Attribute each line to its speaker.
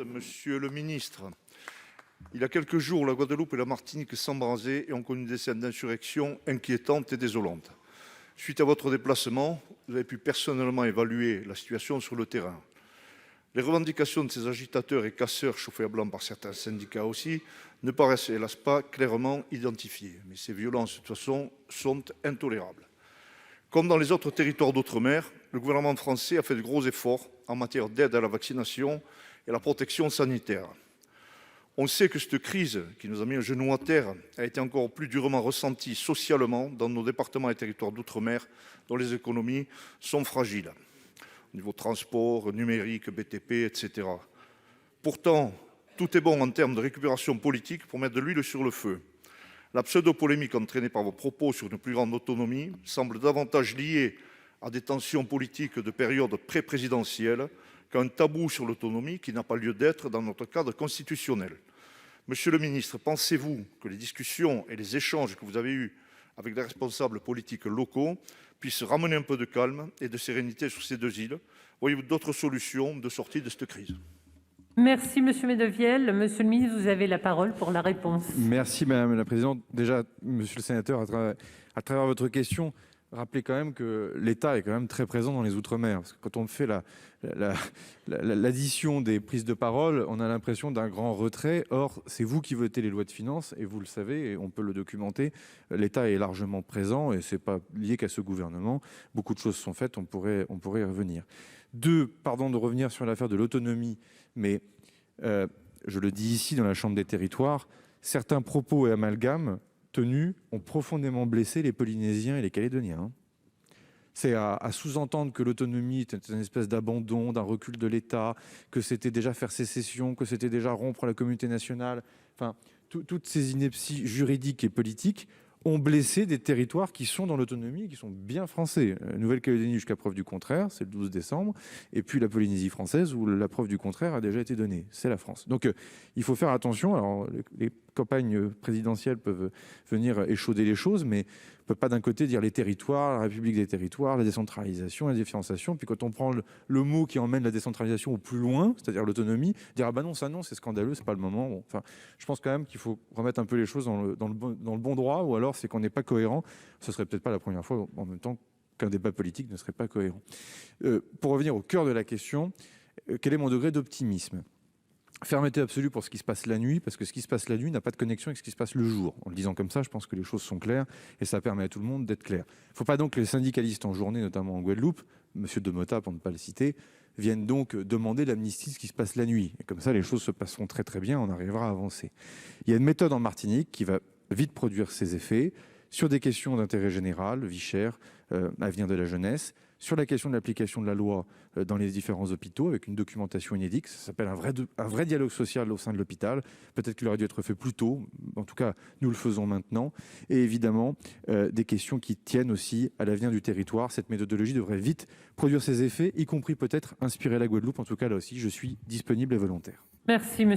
Speaker 1: Monsieur le ministre, il y a quelques jours, la Guadeloupe et la Martinique s'embrasaient et ont connu des scènes d'insurrection inquiétantes et désolantes. Suite à votre déplacement, vous avez pu personnellement évaluer la situation sur le terrain. Les revendications de ces agitateurs et casseurs chauffés à blanc par certains syndicats aussi ne paraissent hélas pas clairement identifiées. Mais ces violences, de toute façon, sont intolérables. Comme dans les autres territoires d'outre-mer, le gouvernement français a fait de gros efforts en matière d'aide à la vaccination et à la protection sanitaire. On sait que cette crise qui nous a mis un genou à terre a été encore plus durement ressentie socialement dans nos départements et territoires d'outre-mer dont les économies sont fragiles, au niveau transport, numérique, BTP, etc. Pourtant, tout est bon en termes de récupération politique pour mettre de l'huile sur le feu. La pseudo-polémique entraînée par vos propos sur une plus grande autonomie semble davantage liée à des tensions politiques de période pré-présidentielle qu'à un tabou sur l'autonomie qui n'a pas lieu d'être dans notre cadre constitutionnel. Monsieur le ministre, pensez-vous que les discussions et les échanges que vous avez eus avec les responsables politiques locaux puissent ramener un peu de calme et de sérénité sur ces deux îles? Voyez-vous d'autres solutions de sortie de cette crise?
Speaker 2: Merci Monsieur Medevielle. Monsieur le ministre, vous avez la parole pour la réponse.
Speaker 3: Merci Madame la Présidente. Déjà, Monsieur le Sénateur, à travers votre question, rappelez quand même que l'État est quand même très présent dans les Outre-mer. Parce que quand on fait l'addition des prises de parole, on a l'impression d'un grand retrait. Or, c'est vous qui votez les lois de finances et vous le savez, et on peut le documenter. L'État est largement présent et c'est pas lié qu'à ce gouvernement. Beaucoup de choses sont faites, on pourrait y revenir. Pardon de revenir sur l'affaire de l'autonomie, mais je le dis ici dans la Chambre des territoires, certains propos et amalgames tenus ont profondément blessé les Polynésiens et les Calédoniens. C'est à sous-entendre que l'autonomie était une espèce d'abandon, d'un recul de l'État, que c'était déjà faire sécession, que c'était déjà rompre la communauté nationale. Enfin, toutes ces inepties juridiques et politiques ont blessé des territoires qui sont dans l'autonomie et qui sont bien français. Nouvelle-Calédonie jusqu'à preuve du contraire, c'est le 12 décembre, et puis la Polynésie française où la preuve du contraire a déjà été donnée, c'est la France. Donc il faut faire attention. Alors les campagnes présidentielles peuvent venir échauder les choses, mais on ne peut pas d'un côté dire les territoires, la République des territoires, la décentralisation, la différenciation, puis quand on prend le mot qui emmène la décentralisation au plus loin, c'est-à-dire l'autonomie, dire ah bah non, ça non, c'est scandaleux, c'est pas le moment. Bon, enfin, je pense quand même qu'il faut remettre un peu les choses dans le bon droit, ou alors c'est qu'on n'est pas cohérent. Ce serait peut-être pas la première fois en même temps qu'un débat politique ne serait pas cohérent. Pour revenir au cœur de la question, quel est mon degré d'optimisme? Fermeté absolue pour ce qui se passe la nuit, parce que ce qui se passe la nuit n'a pas de connexion avec ce qui se passe le jour. En le disant comme ça, je pense que les choses sont claires et ça permet à tout le monde d'être clair. Il ne faut pas donc que les syndicalistes en journée, notamment en Guadeloupe, M. Demota pour ne pas le citer, viennent donc demander l'amnistie de ce qui se passe la nuit. Et comme ça, les choses se passeront très très bien, on arrivera à avancer. Il y a une méthode en Martinique qui va vite produire ses effets sur des questions d'intérêt général, vie chère, avenir de la jeunesse, sur la question de l'application de la loi dans les différents hôpitaux, avec une documentation inédite. Ça s'appelle un vrai dialogue social au sein de l'hôpital. Peut-être qu'il aurait dû être fait plus tôt. En tout cas, nous le faisons maintenant. Et évidemment, des questions qui tiennent aussi à l'avenir du territoire. Cette méthodologie devrait vite produire ses effets, y compris peut-être inspirer la Guadeloupe. En tout cas, là aussi, je suis disponible et volontaire.
Speaker 2: Merci Monsieur.